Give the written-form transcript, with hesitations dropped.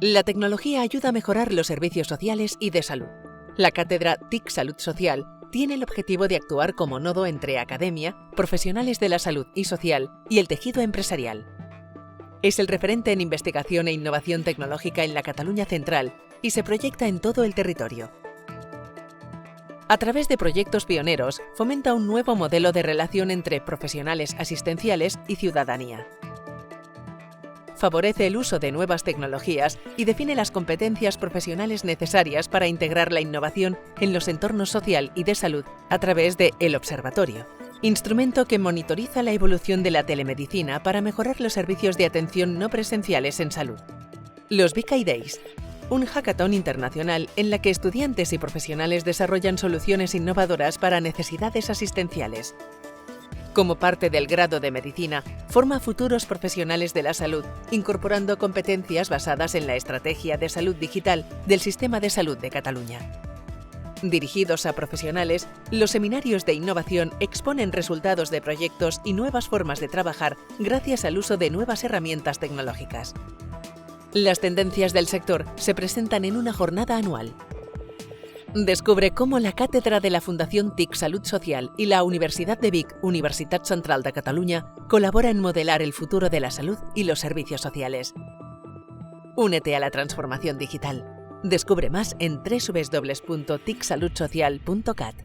La tecnología ayuda a mejorar los servicios sociales y de salud. La cátedra TIC Salud Social tiene el objetivo de actuar como nodo entre academia, profesionales de la salud y social y el tejido empresarial. Es el referente en investigación e innovación tecnológica en la Cataluña Central y se proyecta en todo el territorio. A través de proyectos pioneros, fomenta un nuevo modelo de relación entre profesionales asistenciales y ciudadanía. Favorece el uso de nuevas tecnologías y define las competencias profesionales necesarias para integrar la innovación en los entornos social y de salud a través de El Observatorio, instrumento que monitoriza la evolución de la telemedicina para mejorar los servicios de atención no presenciales en salud. Los BICAI Days, un hackathon internacional en la que estudiantes y profesionales desarrollan soluciones innovadoras para necesidades asistenciales. Como parte del grado de Medicina, forma futuros profesionales de la salud, incorporando competencias basadas en la estrategia de salud digital del Sistema de Salud de Cataluña. Dirigidos a profesionales, los seminarios de innovación exponen resultados de proyectos y nuevas formas de trabajar gracias al uso de nuevas herramientas tecnológicas. Las tendencias del sector se presentan en una jornada anual. Descubre cómo la cátedra de la Fundación TIC Salud Social y la Universidad de Vic, Universitat Central de Cataluña, colabora en modelar el futuro de la salud y los servicios sociales. Únete a la transformación digital. Descubre más en www.ticsaludsocial.cat.